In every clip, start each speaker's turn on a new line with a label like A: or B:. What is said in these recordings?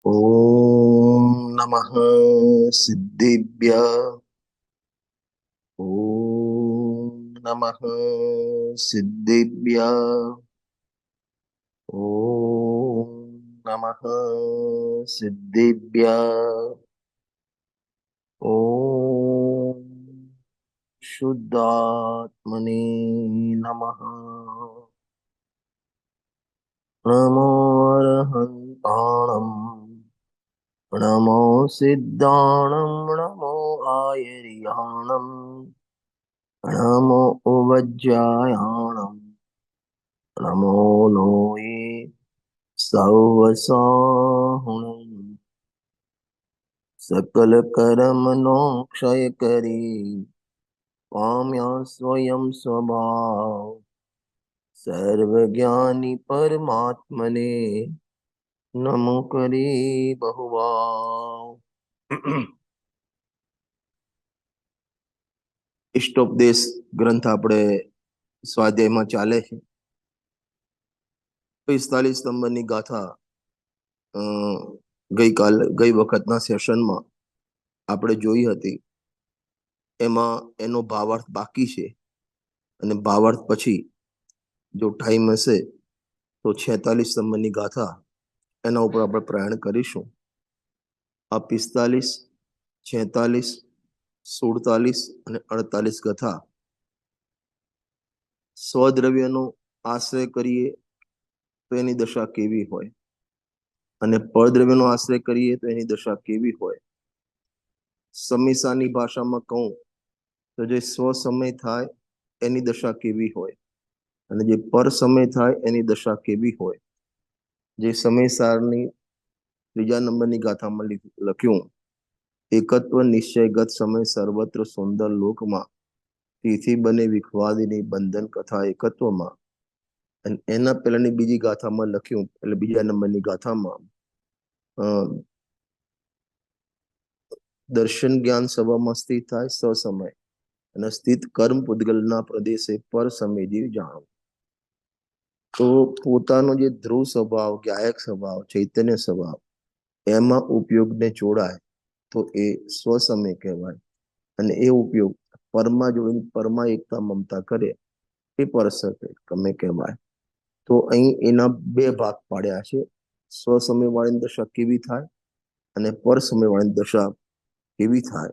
A: ॐ नमः सिद्धिभ्य। ॐ नमः सिद्धिभ्य। ॐ नमः सिद्धिभ्य। ॐ शुद्धात्मने नमः। नमो अरहन्ताणम्, नमो सिद्धाणम्, नमो आयर्याणम्, नमो उवज्जायाणम्, नमो लोये सौवसाहुणम्। सकल कर्मनो क्षय करी, पाम्या स्वयं स्वभाव। सर्वज्ञानी परमात्मने नमो करे बहुभाव। इष्टोपदेश ग्रंथ આપણે સ્વાધ્યાયમાં ચાલે છે। 45 નંબરની ગાથા ગઈ વખતના સેશનમાં આપણે જોઈ હતી। એમાં એનો ભાવાર્થ બાકી છે અને ભાવાર્થ પછી જો ટાઈમ હશે તો 46 નંબરની ગાથા એના ઉપર આપણે પ્રયાણ કરીશું। આ 45, 46, 47 અને 48 ગાથા સ્વદ્રવ્યનો આશ્રય કરીએ તો એની દશા કેવી હોય અને પરદ્રવ્યનો આશ્રય કરીએ તો એની દશા કેવી હોય। સમીસાની ભાષામાં કહું તો જે સ્વસમય થાય એની દશા કેવી હોય અને જે પર સમય થાય એની દશા કેવી હોય। જે સમયસારની ત્રીજા નંબરની ગાથામાં લખ્યું, એકત્વ નિશ્ચયગત સમય સર્વત્ર સુંદર લોકમાં, તિથિ બને વિખવાદીની બંધન કથા એકત્વમાં। અને એના પહેલાની બીજી ગાથામાં લખ્યું, એટલે બીજા નંબરની ગાથામાં દર્શન જ્ઞાન સભામાં સ્થિત થાય સસમય અને સ્થિત કર્મ પૂદગલના પ્રદેશે પર સમય જીવ જાણો। તો પોતાનો જે ધ્રુવ સ્વભાવ, ગાયક સ્વભાવ, ચૈતન્ય સ્વભાવ એમાં ઉપયોગને જોડાય તો એ સ્વસમય કહેવાય અને એ ઉપયોગ પરમાં જોડીને પરમાં એકતા મમતા કરે એ પરસમય કહેવાય। તો અહીં એના બે ભાગ પાડ્યા છે, સ્વસમય વાળી દશા કેવી થાય અને પર સમય વાળી દશા કેવી થાય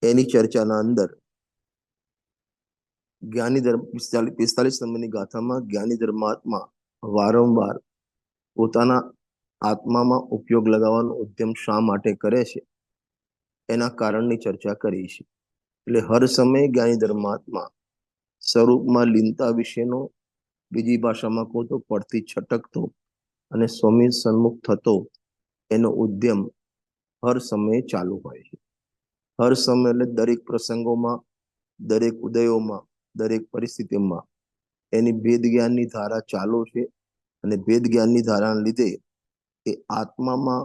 A: એની ચર્ચાના અંદર જ્ઞાની ધર્મ 45 નંબરની ગાથામાં જ્ઞાની ધર્માત્મા વારંવાર પોતાના આત્મામાં ઉપયોગ લગાવવાનો ઉદ્યમ શા માટે કરે છે એના કારણની ચર્ચા કરી છે। એટલે હર સમયે જ્ઞાની ધર્માત્મા સ્વરૂપમાં લીનતા વિશેનો, બીજી ભાષામાં કહું તો પડતી છટકતો અને સ્વમી સન્મુખ થતો એનો ઉદ્યમ હર સમયે ચાલુ હોય છે। હર સમય એટલે દરેક પ્રસંગોમાં, દરેક ઉદયોમાં, દરેક પરિસ્થિતિમાં એની ભેદ જ્ઞાનની ધારા ચાલુ છે અને ભેદ જ્ઞાનની ધારાને લીધે એ આત્મામાં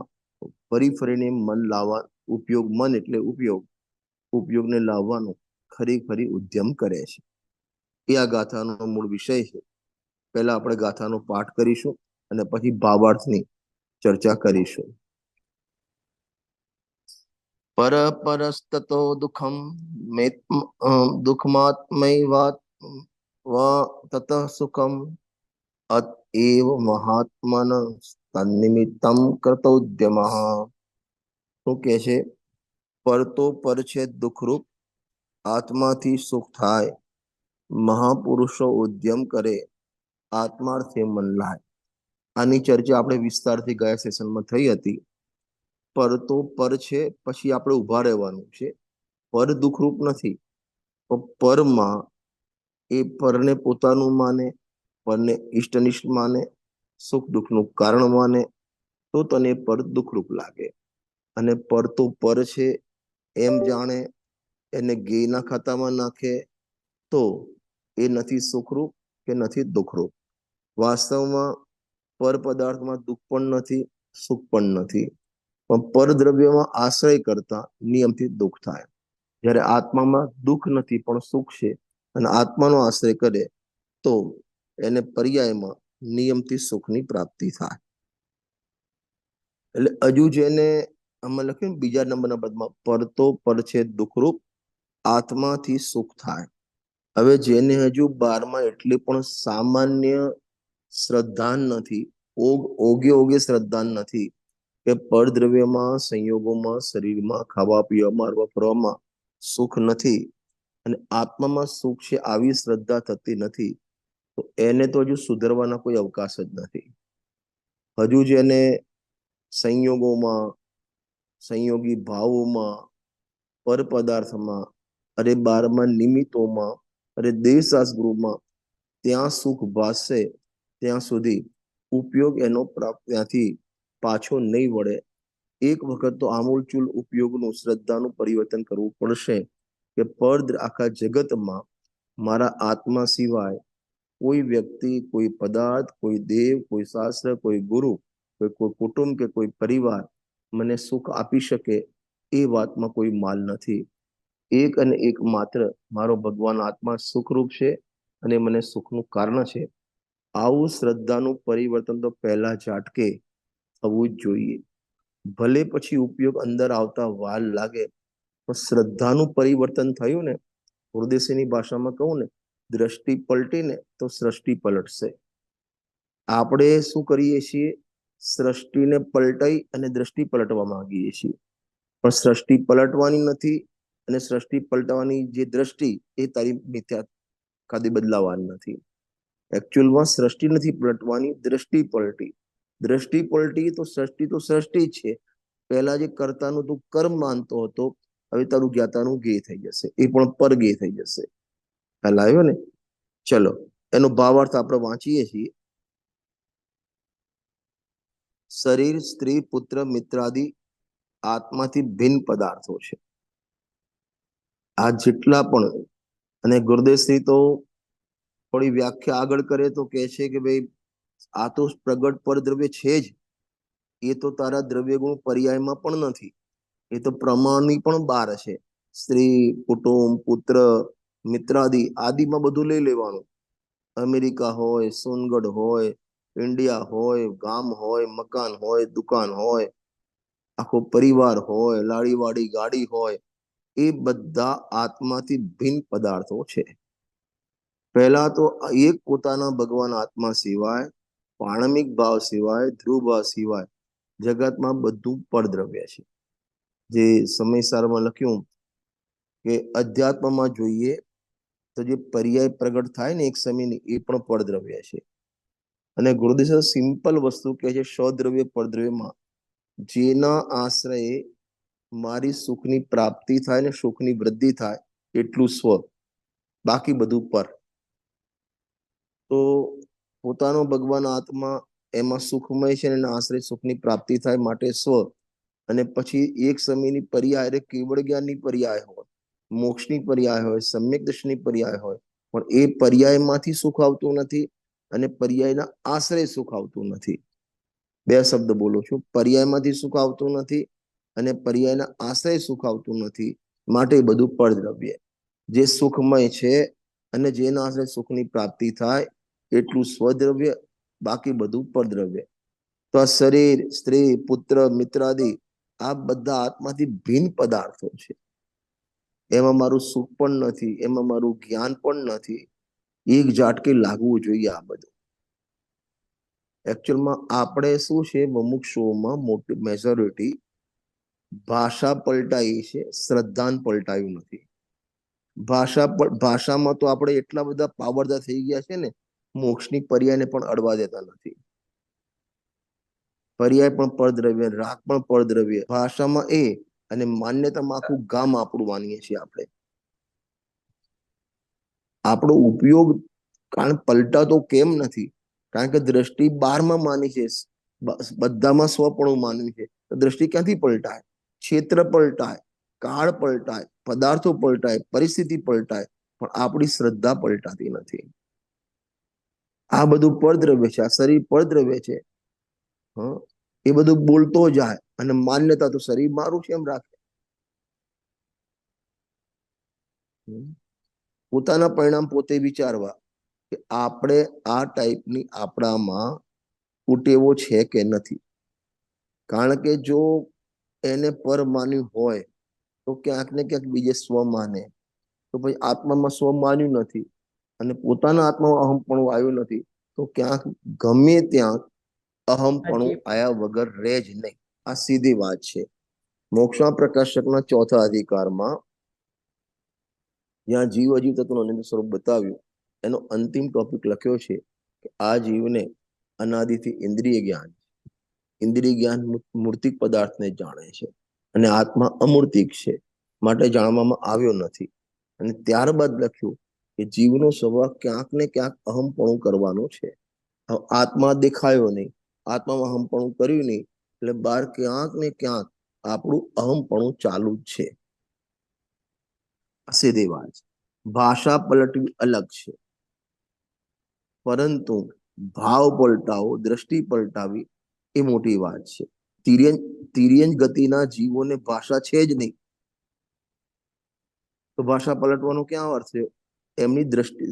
A: ફરી ફરીને મન લાવવા, ઉપયોગ, મન એટલે ઉપયોગને લાવવાનો ખરી ખરી ઉદ્યમ કરે છે। એ આ ગાથાનો મૂળ વિષય છે। પહેલા આપણે ગાથાનો પાઠ કરીશું અને પછી ભાવાર્થની ચર્ચા કરીશું। પર પરસ્તતો દુઃખમ દુઃખમાત્મૈવાત તત સુખમ અતએવ મહાત્મન તન્નિમિત્તમ કર્તૌદ્યમઃ। શું કે છે? પર તો પર છે દુઃખરૂપ, આત્માથી સુખ થાય, મહાપુરુષો ઉદ્યમ કરે, આત્માર્થે મન લાય। આની ચર્ચા આપણે વિસ્તારથી ગયા સેશનમાં થઈ હતી। પર તો પર છે, પછી આપણે ઉભા રહેવાનું છે। પર દુઃખરૂપ નથી, પણ પરમાં એ પરને પોતાનું માને, પરને ઇષ્ટનિષ્ઠ માને, સુખ દુઃખનું કારણ માને તો તને પર દુઃખરૂપ લાગે। અને પર તો પર છે એમ જાણે, એને ગેયના ખાતામાં નાખે તો એ નથી સુખરૂપ કે નથી દુઃખરૂપ। વાસ્તવમાં પર પદાર્થમાં દુઃખ પણ નથી, સુખ પણ નથી, પણ પરદ્રવ્યમાં આશ્રય કરતા નિયમથી દુઃખ થાય। જ્યારે આત્મામાં દુઃખ નથી પણ સુખ છે અને આત્માનો આશ્રય કરે તો એને પર્યાયમાં નિયમથી સુખની પ્રાપ્તિ થાય। એટલે હજુ જેને આમાં લખ્યું ને બીજા નંબરના પદમાં, પરતો પર છે દુઃખરૂપ, આત્માથી સુખ થાય. હવે જેને હજુ 12માં એટલી પણ સામાન્ય શ્રદ્ધા નથી, ઓગે ઓગે શ્રદ્ધા નથી કે પરદ્રવ્યમાં, સંયોગોમાં, શરીરમાં, ખાવા પીવામાં, હરવા ફરવામાં સુખ નથી અને આત્મામાં સુખ છે, આવી શ્રદ્ધા થતી નથી, તો એને તો હજુ સુધરવાના કોઈ અવકાશ જ નથી. હજુ જેને સંયોગોમાં, સંયોગી ભાવોમાં, પર પદાર્થમાં, અરે 12માં નિમિત્તોમાં, અરે દેહશાસ્ત્રોમાં ત્યાં સુખ ભાસશે ત્યાં સુધી ઉપયોગ એનો પ્રાપ્ત ત્યાંથી પાછો નહીં વળે. એક વખત તો આમૂલચૂલ ઉપયોગનું, શ્રદ્ધાનું પરિવર્તન કરવું પડશે કે આખા જગતમાં મારા આત્મા સિવાય કોઈ વ્યક્તિ, કોઈ પદાર્થ, કોઈ દેવ, કોઈ શાસ્ત્ર, કોઈ ગુરુ, કોઈ કુટુંબ કે કોઈ પરિવાર મને સુખ આપી શકે એ વાતમાં કોઈ માલ નથી. એક અને એક માત્ર મારો ભગવાન આત્મા સુખરૂપ છે અને મને સુખનું કારણ છે. આવું શ્રદ્ધાનું પરિવર્તન તો પહેલા ઝાટકે થવું જ જોઈએ. ભલે પછી ઉપયોગ અંદર આવતા વાર લાગે, પણ શ્રદ્ધાનું પરિવર્તન થયું ને, ગુરુદેવની ભાષામાં કહું ને, દ્રષ્ટિ પલટીને તો સૃષ્ટિ પલટશે. આપણે શું કરીએ છીએ? સૃષ્ટિને પલટાઈ અને દ્રષ્ટિ પલટવા માંગીએ છીએ, પણ સૃષ્ટિ પલટવાની નથી અને સૃષ્ટિ પલટાવાની જે દ્રષ્ટિ એ તારી મિથ્યા કદી બદલાવાની નથી. એકચ્યુઅલમાં સૃષ્ટિ નથી પલટવાની, દ્રષ્ટિ પલટી. દ્રષ્ટિ પલટી તો સૃષ્ટિ જ છે. પહેલા જે કર્તાનું તું કર્મ માનતો હતો, હવે તારું જ્ઞાતાનું જ્ઞેય થઈ જશે, એ પણ પરજ્ઞેય થઈ જશે. ખ્યાલ આવ્યો ને? ચલો, એનો ભાવાર્થ આપણે વાંચીએ છીએ. શરીર, સ્ત્રી, પુત્ર, મિત્રાદિ આત્માથી ભિન્ન પદાર્થો છે. આ જેટલા પણ, અને ગુરુદેવશ્રી તો થોડી વ્યાખ્યા આગળ કરે તો કહે છે કે ભાઈ આ તો પ્રગટ પરદ્રવ્ય છે જ, એ તો તારા દ્રવ્ય ગુણ પર્યાયમાં પણ નથી, એ તો પ્રમાણની પણ બહાર છે. સ્ત્રી, કુટુંબ, પુત્ર, મિત્રાદિ આદિમાં બધું લઈ લેવાનું. અમેરિકા હોય, સોનગઢ હોય, ઇન્ડિયા હોય, ગામ હોય, મકાન હોય, દુકાન હોય, આખો પરિવાર હોય, લાડીવાડી ગાડી હોય, એ બધા આત્માથી ભિન્ન પદાર્થો છે. પહેલા તો એક પોતાના ભગવાન આત્મા સિવાય, પાણમિક ભાવ સિવાય, ધ્રુવ ભાવ સિવાય જગતમાં બધું પરદ્રવ્ય છે. જે સમયસારમાં લખ્યું કે અધ્યાત્મમાં જોઈએ તો જે પર્યાય પ્રગટ થાય ને એક સમયની, એ પણ પરદ્રવ્ય છે. અને ગુરુદેવ સિમ્પલ વસ્તુ કહે છે, સદ્રવ્ય પરદ્રવ્યમાં જેના આશ્રયે મારી સુખની પ્રાપ્તિ થાય ને સુખની વૃદ્ધિ થાય એટલું સ્વ, બાકી બધું પર. તો પોતાનો ભગવાન આત્મા એમાં સુખમય છે અને આશ્રય સુખની પ્રાપ્તિ થાય માટે સ્વ, અને પછી એક સમયની પર્યાય, એટલે કેવળ જ્ઞાનની પર્યાય હોય, મોક્ષની પર્યાય હોય, સમ્યક દર્શનની પર્યાય હોય, પણ એ પર્યાયમાંથી સુખ આવતું નથી અને પર્યાયના આશ્રય સુખ આવતું નથી. બે શબ્દ બોલું છું, પર્યાયમાંથી સુખ આવતું નથી અને પર્યાયના આશ્રય સુખ આવતું નથી, માટે બધું પરદ્રવ્ય. જે સુખમય છે અને જેના આશ્રય સુખની પ્રાપ્તિ થાય એટલું સ્વદ્રવ્ય, બાકી બધું પરદ્રવ્ય. તો આ શરીર, સ્ત્રી, પુત્ર, મિત્રાદિ આ બધા આત્માથી ભિન્ન પદાર્થો છે. એમાં મારું સુખ પણ નથી, એમાં મારું જ્ઞાન પણ નથી. એક ઝાટકે લાગવું જોઈએ આ બધું. એકચ્યુઅલમાં આપણે શું છે, મુમુક્ષુઓમાં મોટી મેજોરિટી ભાષા પલટાઈ છે, શ્રદ્ધાન પલટાયું નથી. ભાષામાં તો આપણે એટલા બધા પાવરદાર થઈ ગયા છે ને, મોક્ષની પર્યાયને પણ અડવા દેતા નથી. પર્યાય પણ પરદ્રવ્ય, રાગ પણ પરદ્રવ્ય, ભાષામાં એ, અને માન્યતામાં આખું ગામ આપણું માનીએ છીએ આપણે. આપણો ઉપયોગ કારણ પલટાતો કેમ નથી? કારણ કે દ્રષ્ટિ 12માં માની છે, બધામાં સ્વપણું માનવી છે, તો દ્રષ્ટિ ક્યાંથી પલટાય? ક્ષેત્ર પલટાય, કાળ પલટાય, પદાર્થો પલટાય, પરિસ્થિતિ પલટાય, પણ આપણી શ્રદ્ધા પલટાતી નથી. આ બધું પરદ્રવ્ય છે, આ શરીર પરદ્રવ્ય છે. એ બધું બોલતો જાય અને માન્યતા તો શરીર મારું છે એમ રાખે. પોતાના પરિણામ પોતે વિચારવા કે આપણે આ ટાઈપની આપણામાં કુટેવો છે કે નથી. કારણ કે જો એને પર માન્યું હોય તો ક્યાંક ને ક્યાંક બીજે સ્વ માને, તો પછી આત્મામાં સ્વ માન્યું નથી અને પોતાના આત્મામાં અહમપણું આવ્યું નથી, તો ક્યાંક ગમે ત્યાં અહમપણું
B: હજી
A: આયા વગર રહે જ નહીં. આ સીધી વાત છે. મોક્ષના પ્રકાશકના ચોથા અધિકારમાં જ્યાં જીવ અજીવ તત્વનું અનંત સ્વરૂપ બતાવ્યું, એનો અંતિમ ટોપિક લખ્યો છે કે આ જીવને અનાદિથી ઇન્દ્રિય જ્ઞાન, ઇન્દ્રિય જ્ઞાન મૂર્તિક પદાર્થને જાણે છે અને આત્મા અમૂર્તિક છે, માટે જાણવામાં આવ્યો નથી. અને ત્યારબાદ લખ્યું કે જીવનો સ્વભાવ ક્યાંક ને ક્યાંક અહમપણું કરવાનું છે. આત્મા દેખાયો નહીં, આત્મામાં અહમપણું કર્યું નહીં, એટલે બહાર ક્યાંક ને ક્યાંક આપણું અહમપણું ચાલુ જ છે. સીધી વાત. ભાષા પલટવી અલગ છે, પરંતુ ભાવ પલટાવો, દ્રષ્ટિ પલટાવી એ મોટી વાત છે. તિર્યંજ ગતિના જીવોને ભાષા છે જ નહીં, તો ભાષા પલટવાનો ક્યાં અર્થ છે? એમની દ્રષ્ટિ,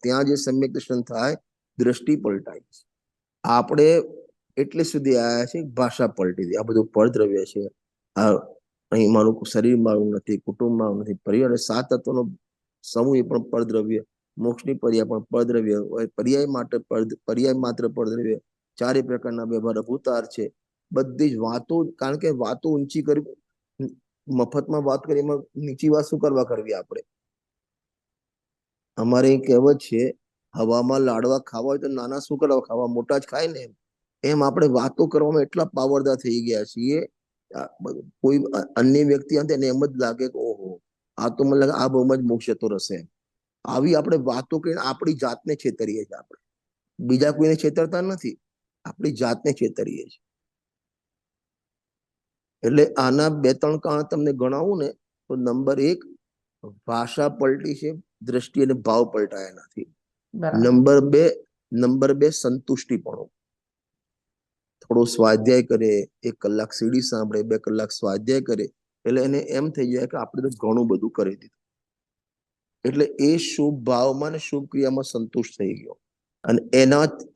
A: ત્યાં જે સમ્યક દર્શન થાય, દ્રષ્ટિ પલટાય છે. આપણે એટલે સુધી આવ્યા છે ભાષા પલટી દે. આ બધું પરદ્રવ્ય છે, આ અહીં મારું શરીર મારું નથી, કુટુંબ મારું નથી, પરિવાર, સાત તત્વનો સમૂહ એ પણ પરદ્રવ્ય, મોક્ષની પર્યાય પણ પરદ્રવ્ય, પર્યાય માટે પર્યાય માત્ર પરદ્રવ્ય, ચારે પ્રકારના વ્યવહાર અભૂતાર છે. બધી જ વાતો, કારણ કે વાતો ઊંચી કરી, મફતમાં વાત કરી, એમાં નીચી વાત શું કરવા કરવી આપણે? અમારે એ કહેવત છે, હવામાં લાડવા ખાવા હોય તો નાના શું કરવા ખાવા, મોટા જ ખાય ને. એમ આપણે વાતો કરવામાં એટલા પાવરદાર થઈ ગયા છીએ, કોઈ અન્ય વ્યક્તિ આવે એને એમ જ લાગે કે ઓહો, આ તો મને લાગે આ બહુ જ મોક્ષ જતો રહેશે. આવી આપણે વાતો કરીને આપણી જાતને છેતરીએ છીએ. આપણે બીજા કોઈને છેતરતા નથી, આપણી જાતને છેતરીએ છીએ. એટલે આના બે ત્રણ કારણ તમને ગણાવું ને, તો નંબર 1, ભાષા પલટી છે, દ્રષ્ટિ અને ભાવ પલટાયા નથી. નંબર 2 સંતુષ્ટિપણું. થોડો સ્વાધ્યાય કરે, 1 કલાક સીડી સાંભળે, 2 કલાક સ્વાધ્યાય કરે, એટલે એને એમ થઈ જાય કે આપણે તો ઘણું બધું કરી દીધું. એટલે એ શુભ ભાવમાં ને શુભ ક્રિયામાં સંતુષ્ટ થઈ ગયો. અને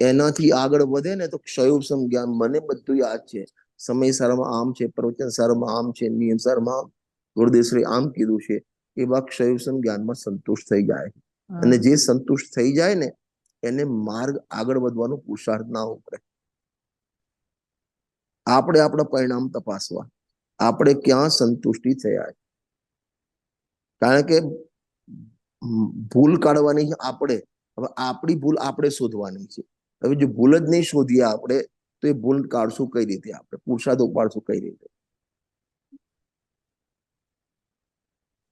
A: એનાથી આગળ વધે ને તો ક્ષયોપમ જ્ઞાન, મને બધું યાદ છે, સમય સારમાં આમ છે, પ્રવચન સારમાં આમ છે, નિયમ સારમાં આમ, ગુરુદેવશ્રી આમ કીધું છે, એ વાત ક્ષયોપમ જ્ઞાનમાં સંતુષ્ટ થઈ જાય. અને જે સંતુષ્ટ થઈ જાય ને એને માર્ગ આગળ વધવાનો પુરુષાર્થ ના ઉપરે. આપણે આપણા પરિણામ તપાસવા, આપણે ક્યાં સંતુષ્ટિ થયા. કારણ કે ભૂલ કાઢવાની છે આપણે. હવે આપણી ભૂલ આપણે શોધવાની છે. હવે જો ભૂલ જ નહીં શોધીએ આપણે, તો એ ભૂલ કાઢશું કઈ રીતે? આપણે પુરુષાર્થ ઉપાડશું કઈ રીતે?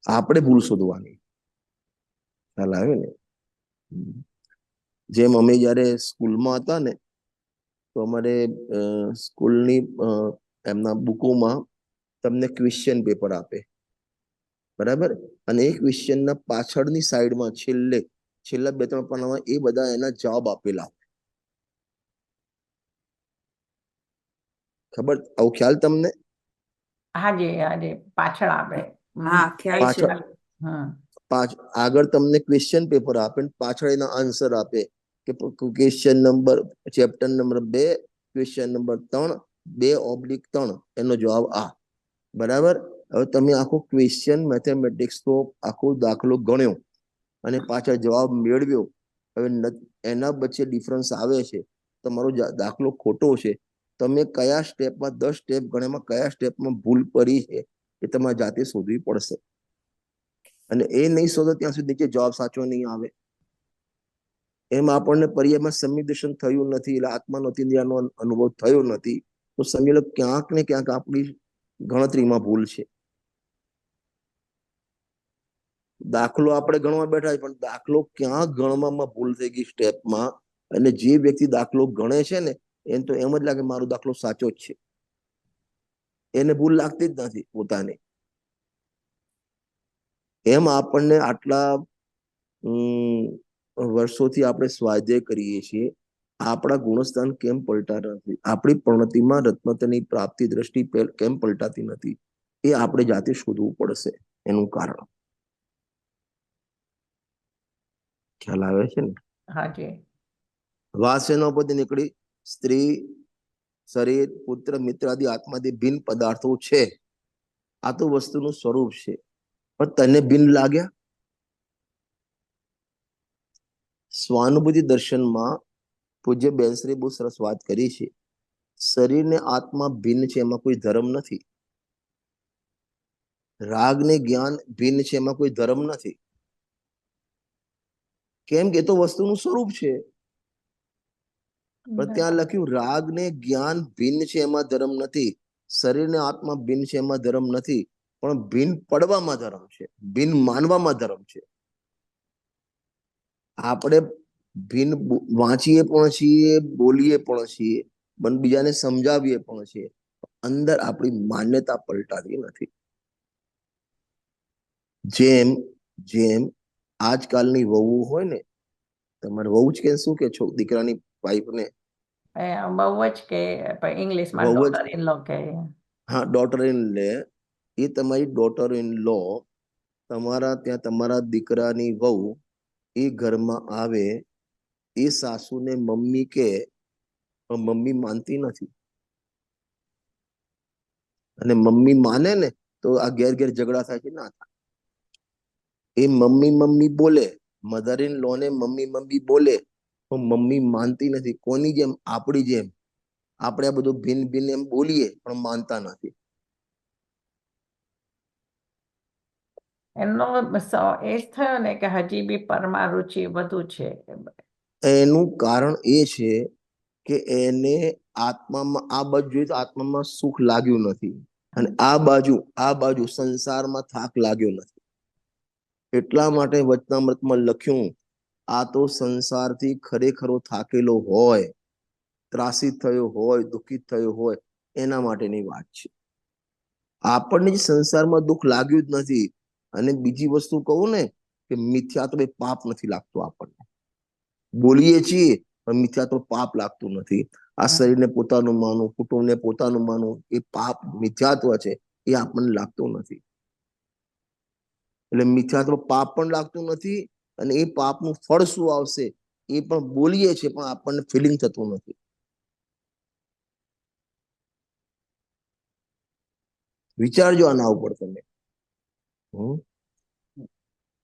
A: આપણે ભૂલ શોધવાની. ખ્યાલ આવે ને? જેમ અમે જયારે સ્કૂલમાં હતા ને, તો અમારે સ્કૂલની એમના બુકોમાં તમને ક્વેશ્ચન પેપર આપે, બરાબર? અને એ ક્વેશ્ચનના પાછળની સાઈડમાં છેલ્લા 2-3 પાનામાં એ બધા એના જવાબ આપેલા. ખબર, આવું ખ્યાલ તમને?
B: હાજી હાજી, પાછળ આપે.
C: હા, ખ્યાલ છે.
A: પાછળ આગળ તમને ક્વેશ્ચન પેપર આપે, પાછળ એના આન્સર આપે કે question number, chapter number 2, question number 3, 2/3, એનો જવાબ આ. બરાબર? હવે તમે આખો ક્વેશ્ચન મેથેમેટિક્સ તો આખો દાખલો ગણ્યો અને પાછળ જવાબ મેળવ્યો. હવે એના વચ્ચે ડિફરન્સ આવે છે, તમારો દાખલો ખોટો છે, તમે કયા સ્ટેપમાં, 10 સ્ટેપ ગણ્યામાં કયા સ્ટેપમાં ભૂલ પડી છે એ તમારે જાતે શોધવી પડશે. અને એ નહીં શોધો ત્યાં સુધી કે જવાબ સાચો નહીં આવે. એમ આપણને પર્યાયમાં સંમિદર્શન થયું નથી, એટલે આત્માનો અતિન્દ્રિયનો અનુભવ થયો નથી, તો સમજી લો ક્યાંક ને ક્યાંક આપણી ગણતરીમાં ભૂલ છે. દાખલો આપણે ગણવા બેઠા, પણ દાખલો ક્યાં ગણવામાં ભૂલ થઈ ગઈ સ્ટેપમાં, અને જે વ્યક્તિ દાખલો ગણે છે ને એને તો એમ જ લાગે મારો દાખલો સાચો જ છે, એને ભૂલ લાગતી જ નથી પોતાને. એમ આપણને આટલા વર્ષોથી આપણે સ્વાધ્યાય કરીએ છીએ, આપણા ગુણસ્થાન કેમ પલટાતા નથી? આપણી પ્રણતિમાં રત્નતની પ્રાપ્તિ દ્રષ્ટિ કેમ પલટાતી નથી? એ આપણે જાતે શોધવું પડશે એનું કારણ. ખ્યાલ આવે છે ને?
B: હાજી.
A: વાત શેના પરથી નીકળી? સ્ત્રી શરીર, પુત્ર, મિત્ર આદિ આત્માથી ભિન્ન પદાર્થો છે. આ તો વસ્તુનું સ્વરૂપ છે, પણ તને ભિન્ન લાગ્યા? સ્વાનુભૂતિ દર્શનમાં પૂજ્ય બેનશ્રી બહુ સરસ વાત કરી છે. શરીર ને આત્મા ભિન્ન છે, એમાં કોઈ ધર્મ નથી. રાગ ને જ્ઞાન ભિન્ન છે, એમાં કોઈ ધર્મ નથી. કેમ કે તો વસ્તુનું સ્વરૂપ છે. પણ ત્યાં લખ્યું રાગ ને જ્ઞાન ભિન્ન છે, એમાં ધર્મ નથી. શરીર ને આત્મા ભિન્ન છે, એમાં ધર્મ નથી. પણ ભિન્ન પડવામાં ધર્મ છે, ભિન્ન માનવામાં ધર્મ છે. આપણે ભિન્ન વાંચીએ પણ છીએ, બોલીએ પણ છીએ, પણ બીજાને સમજાવીએ પણ છીએ. અંદર આપણી માન્યતા પલટાતી નથી. જેમ જેમ આજકાલની વહુ હોય ને, તમારે વહુ જ કે શું કે છો, દીકરાની વાઈફ ને
B: બહુ જ કે ઇંગ્લિશમાં
A: વહુ જ,
B: ડોટર ઇન લો કે.
A: હા, ડોટર ઇન લે. એ તમારી ડોટર ઇન લો તમારા ત્યાં તમારા દીકરાની વહુ એ ઘરમાં આવે, એ સાસુને મમ્મી કે, પણ મમ્મી માનતી નથી. અને મમ્મી માને ને તો આ ઘેર ઘેર ઝઘડા થાય છે ના થાય. એ મમ્મી મમ્મી બોલે, મધર ઇન લો ને મમ્મી મમ્મી બોલે, પણ મમ્મી માનતી નથી. કોની જેમ? આપણી જેમ. આપણે આ બધું ભિન્ન ભિન્ન એમ બોલીએ પણ માનતા નથી.
B: એમનો એ જ થયો ને કે હજી બી પરમા રુચિ વધુ છે.
A: એનું કારણ એ છે કે એને આત્મામાં આ બાજુ જોઈએ તો આત્મામાં સુખ લાગ્યું નથી, અને આ બાજુ સંસારમાં થાક લાગ્યો નથી. એટલા માટે વચનામૃતમાં લખ્યું, આ તો સંસારથી ખરેખરો થાકેલો હોય, ત્રાસિત થયો હોય, દુઃખિત થયો હોય, એના માટેની વાત છે. આપણને જ સંસારમાં દુઃખ લાગ્યું જ નથી. અને બીજી વસ્તુ કહું ને કે મિથ્યાત્વ એ પાપ નથી લાગતું. આપણને બોલીએ છીએ પણ મિથ્યાત્વ પાપ લાગતું નથી. આ શરીરને પોતાનું માનવું, કુટુંબને પોતાનું માનવું, એ પાપ મિથ્યાત્વ છે, એ આપણને લાગતું નથી. એટલે મિથ્યાત્વ પાપ પણ લાગતું નથી. અને એ પાપનું ફળ શું આવશે એ પણ બોલીએ છીએ, પણ આપણને ફિલિંગ થતું નથી. વિચારજો આના ઉપર તમે.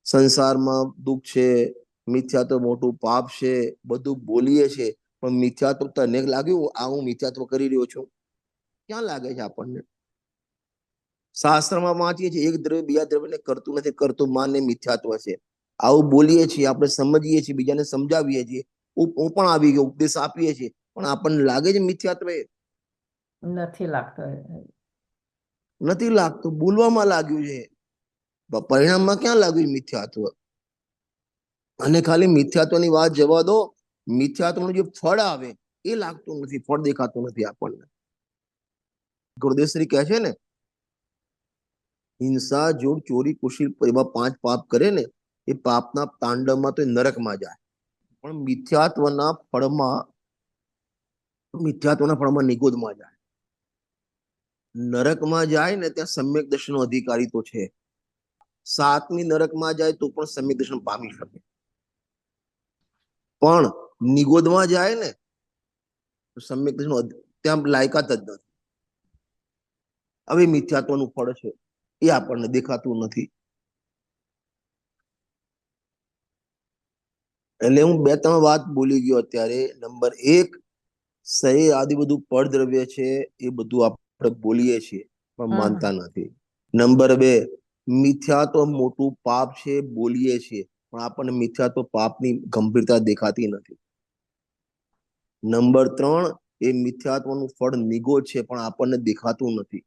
A: સંસારમાં દુઃખ છે, મિથ્યાત્વ મોટું પાપ છે, બધું બોલીએ છે, પણ મિથ્યાત્વ તને લાગ્યું આ હું મિથ્યાત્વ કરી રહ્યો છું? ક્યાં લાગે છે આપણને? શાસ્ત્રમાં વાંચીએ છીએ, એક દ્રવ્ય બીજા દ્રવ્યને કરતું નથી, કરતું માને મિથ્યાત્વ છે. આવું બોલીએ છીએ, આપણે સમજીએ છીએ, બીજાને સમજાવીએ છીએ. હું પણ આવી ગયો, ઉપદેશ આપીએ છીએ, પણ આપણને લાગે છે મિથ્યાત્વ?
B: નથી લાગતો.
A: નથી લાગતું. બોલવામાં લાગ્યું છે, પરિણામમાં ક્યાં લાગ્યું મિથ્યાત્વ? અને ખાલી મિથ્યાત્વની વાત જવા દો, મિથ્યાત્વનું જે ફળ આવે એ લાગતું નથી, ફળ દેખાતું નથી આપણને. ગુરુદેવશ્રી કહે છે ને, હિંસા, જોર, ચોરી, કુશીલ એવા 5 પાપ કરે ને, એ પાપના તાંડવમાં તો નરકમાં જાય. પણ મિથ્યાત્વના ફળમાં નિગોદમાં જાય. નરકમાં જાય ને ત્યાં સમ્યક દર્શનનો અધિકારી તો છે. 7મી નરકમાં જાય તો પણ સમ્યક દર્શન પામી શકે. પણ નિગોદમાં જાય ને તો સમ્યક દર્શન ત્યાં લાયકાત જ નથી. હવે મિથ્યાત્વનું ફળ છે, એ આપણને દેખાતું નથી. એટલે હું 2-3 વાત બોલી ગયો અત્યારે. નંબર 1, શરીર આદિ બધું પરદ્રવ્ય છે, એ બધું આપણે બોલીએ છીએ પણ માનતા નથી. નંબર 2, મિથ્યાત્વ મોટું પાપ છે, બોલીએ છીએ, પણ આપણને મિથ્યાત્વ પાપની ગંભીરતા દેખાતી નથી. નંબર 3, એ મિથ્યાત્વનું ફળ નિગોદ છે, પણ આપણને દેખાતું નથી.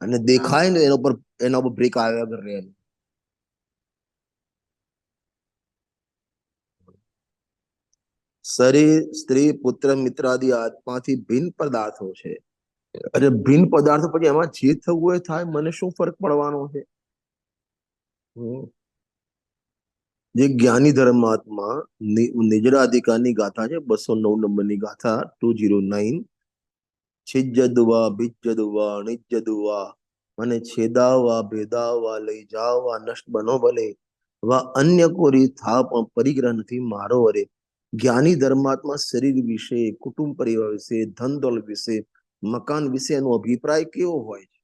A: અને દેખાય ને એના ઉપર બ્રેક આવ્યા કરે. શરીર, સ્ત્રી, પુત્ર, મિત્ર આદિ આત્માથી ભિન્ન પદાર્થો છે. અને ભિન્ન પદાર્થો પછી એમાં જે થવું એ થાય, મને શું ફરક પડવાનો છે? જે જ્ઞાની ધર્માત્મા નિજરાધિકારની ગાથા છે, 209 નંબરની ગાથા, 209, છિજ્જદુવા ભિજ્જદુવા નિજ્જદુવા, મને છેદાવા ભેદાવા લઈ જાવા નષ્ટ બનો ભલે, વા અન્ય કોરી થા પણ પરિગ્રહ નથી મારો વરે. જ્ઞાની ધર્માત્મા શરીર વિશે, કુટુંબ પરિવાર વિશે, ધન દોલત વિશે, મકાન વિશે એનો અભિપ્રાય કેવો હોય છે?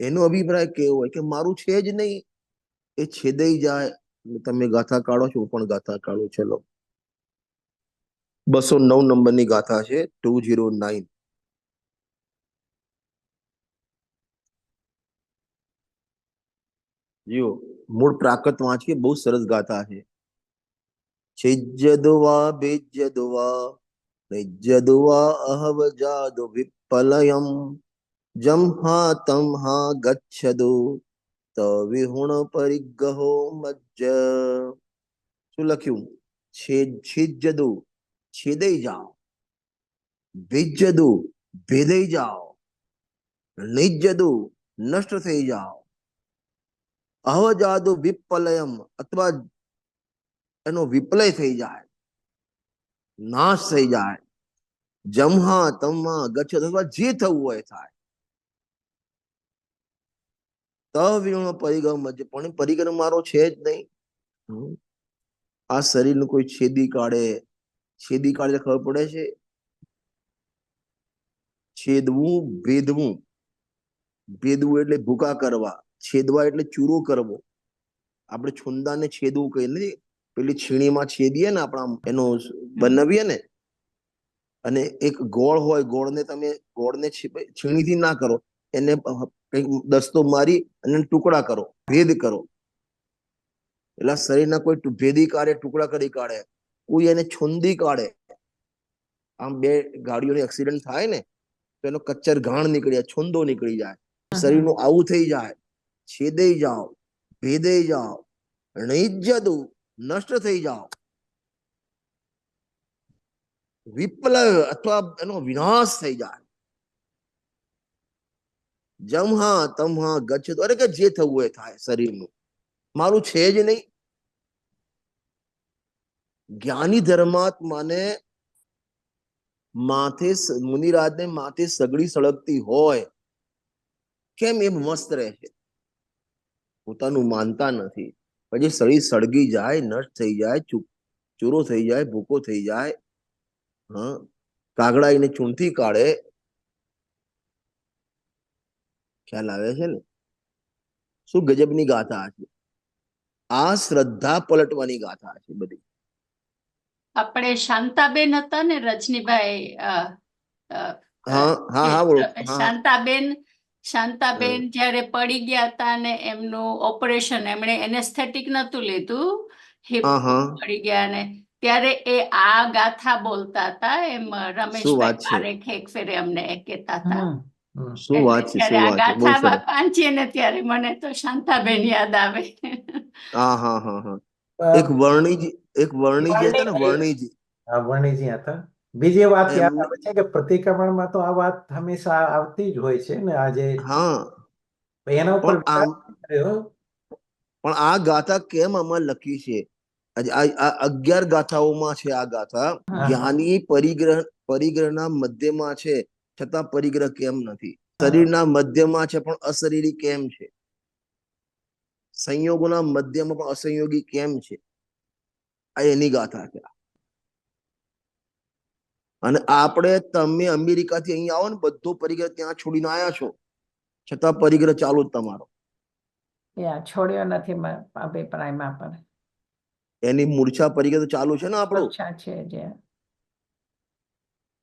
A: એનો અભિપ્રાય કેવો હોય કે મારું છે જ નહીં, એ છેદાઈ જાય. તમે ગાથા કાઢો છો, હું પણ ગાથા કાઢું. ચલો, 209 નંબરની ગાથા છે, 209. જો મૂળ પ્રાકૃત વાંચીએ, બહુ સરસ ગાથા છે. છિજ્જદુવા ભિજ્જદુવા નિજ્જદુવા અહવજાદુ વિપલયમ જમ્હા તમ્હા ગચ્છદુ તવિહુણ પરિગ્રહો મજ્જ. શું લખ્યું? છિજ્જદુ છેદાઈ જાઓ, ભિજ્જદુ ભેદાઈ જાઓ, નિજ્જદુ નષ્ટ થઈ જાઓ, અહવજાદુ વિપલયમ અથવા એનો વિપલય થઈ જાય, નાશ થઈ જાય. જમ્હા તમ્હા ગચ્છદ અથવા જે થવું હોય થાય. તવિહુણ પરિગ્રહ મજ્જ, પણ પરિગ્રહ મારો છે જ નહીં. આ શરીરનું કોઈ છેદી કાઢે, છેદી કાઢે ખબર પડે છે. છેદવું, ભેદવું. ભેદવું એટલે ભૂકા કરવા, છેદવા એટલે ચૂરો કરવો. આપણે છુંદાને છેદવું કહીએ ને, પેલી છીણીમાં છેદીએ ને, આપણા એનો બનાવીએ ને. અને એક ગોળ હોય, ગોળને છીણીથી ના કરો, એને કંઈક દસ્તો મારી અને ટુકડા કરો, ભેદ કરો. એટલે શરીરના કોઈ ભેદી કાઢે, ટુકડા કરી કાઢે, કોઈ એને છુંદી કાઢે. આમ બે ગાડીઓનો એક્સિડન્ટ થાય ને, તો એનો કચ્ચર ઘાણ નીકળી જાય, છુંદો નીકળી જાય. શરીરનું આવું થઈ જાય. છેદાઈ જાઓ, ભેદાઈ જાઓ, નિજ્જદુ નષ્ટ થઈ જાઓ, વિપ્લવ અથવા એનો વિનાશ થઈ જાય. જમ્હા તમ્હા ગચ્છદ, અરે કે જે થવું એ થાય શરીરનું, મારું છે જ નહીં. જ્ઞાની ધર્માત્માને માથે, મુનિરાજને માથે સગડી સળગતી હોય, કેમ એમ મસ્ત રહે છે? પોતાનું માનતા નથી. પછી શરીર સળગી જાય, નષ્ટ થઈ જાય, ચૂરો થઈ જાય, ભૂકો થઈ જાય, હા, કાગડા એને ચૂંટી કાઢે. ખ્યાલ આવે છે ને? શું ગજબની ગાથા છે! આ શ્રદ્ધા પલટવાની ગાથા છે બધી.
B: આપણે શાંતાબેન હતા ને, રજનીભાઈ,
A: હા હા હા, બોલો. હા
B: શાંતાબેન જ્યારે પડી ગયા હતા ને, એમનું ઓપરેશન, એમણે એનેસ્થેટિક નતું લીધું, હિપ
A: હા હા,
B: પડી ગયા ને, ત્યારે એ આ ગાથા બોલતા હતા. એમ
A: શું
B: રમેશભાઈ
A: વાત છે!
B: પારેખ એક ફેરે અમને કહેતા હતા.
A: શું
B: એટલે
A: વાત છે!
B: ત્યારે
A: શું
B: આ
A: વાત છે! બહુ
B: ગાથા
A: સરસ.
B: વાંચીએ ને, ત્યારે મને તો શાંતાબેન યાદ આવે.
A: હા હા હા હા. એક વર્ણીજી હતા ને, વર્ણીજી.
C: વર્ણીજી હતા. બીજી વાત યાદ
A: એમને,
C: આવે છે કે પ્રતિક્રમણમાં તો આ વાત હંમેશા આવતી જ હોય છે ને. આજે
A: હા,
C: એના ઉપર
A: પણ
C: વિચાર કર્યો.
A: પણ આ ગાથા કેમ આમાં લખી છે? આ 11 ગાથાઓમાં છે આ ગાથા. જ્ઞાની પરિગ્રહના મધ્યમાં છે, છતાં પરિગ્રહ કેમ નથી? શરીરના મધ્યમાં છે, પણ અશરીરી કેમ છે? સંયોગોના મધ્યમાં પણ અસંયોગી કેમ છે? આ એની ગાથા છે. અને તમે અમેરિકાથી અહીં આવો ને, બધો પરિગ્રહ ત્યાં છોડીને આવ્યા છો, છતાં પરિગ્રહ ચાલુ જ તમારો.
B: છોડ્યો નથી અભિપ્રાયમાં, પણ
A: એની મૂર્છા પરિગ્રહ તો ચાલુ છે ને આપણો.
B: ઓછા છે જે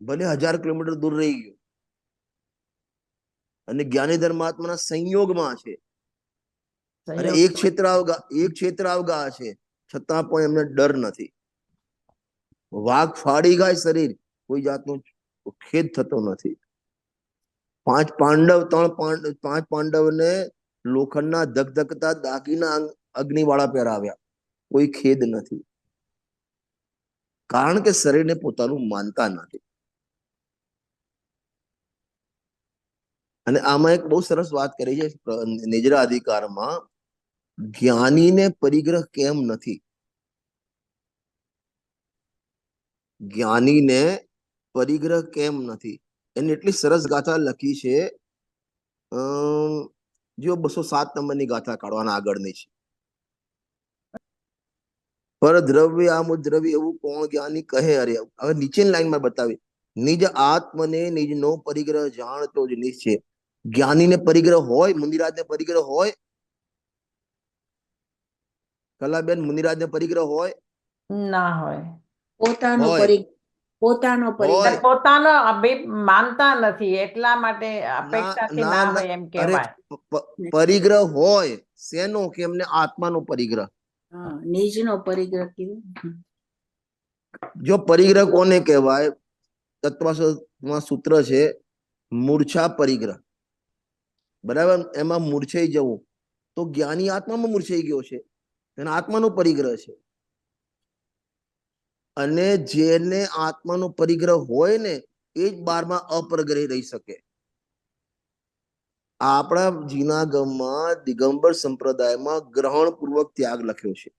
A: ભલે 1000 કિલોમીટર દૂર રહી ગયો. અને જ્ઞાની ધર્માત્માના સંયોગમાં છે. અને એક ક્ષેત્ર અવગા છે, છતાં પણ એમને ડર નથી. વાઘ ફાડી ગાય શરીર, કોઈ જાતનો ખેદ થતો નથી. પાંચ પાંડવને લોખંડના ધગધગતા દાગીના અગ્નિવાળા પહેરાવ્યા, કોઈ ખેદ નથી. કારણ કે શરીરને પોતાનું માનતા નથી. અને આમાં એક બહુ સરસ વાત કરી છે નિજરા અધિકારમાં, જ્ઞાનીને પરિગ્રહ કેમ નથી? જ્ઞાનીને પરિગ્રહ કેમ નથી? એની એટલી સરસ ગાથા લખી છે. જો 207 નંબરની ગાથા કાઢવાના આગળની છે. પર દ્રવ્ય આમ દ્રવ્ય એવું કોણ જ્ઞાની કહે? અરે હવે નીચેની લાઈનમાં બતાવી, નિજ આત્મને નિજનો પરિગ્રહ જાણતો જ નિશ્ચય. જ્ઞાનીને પરિગ્રહ હોય, મુનિરાજને પરિગ્રહ હોય? કલાબેન, મુનિરાજને પરિગ્રહ હોય?
D: ના હોય.
E: પોતાનો
A: હોય.
E: પરિગ્રહ, પોતાનો પરિગ્રહ.
A: હોય.
D: પોતાનો માનતા નથી એટલા માટે
A: ના
D: અપેક્ષાથી
A: ના
D: ના
A: ના,
D: હોય એમ
A: અરે
D: કહેવાય.
A: પરિગ્રહ હોય શેનો? કે એમને આત્માનો પરિગ્રહ.
E: હા, નિજનો પરિગ્રહ કીધું.
A: જો પરિગ્રહ કોને કહેવાય? તત્વમાં સૂત્ર છે મૂર્છા પરિગ્રહ, બરાબર? એમાં મૂર્છાઈ જવું, તો જ્ઞાની આત્મામાં મૂર્છાઈ ગયો છે, એના આત્માનો પરિગ્રહ છે. અને જેને આત્માનો પરિગ્રહ હોય ને એ જ બારમાં અપરગ્રહી રહી શકે. આપણા જીનાગમમાં દિગંબર સંપ્રદાયમાં ગ્રહણ પૂર્વક ત્યાગ લખ્યો છે.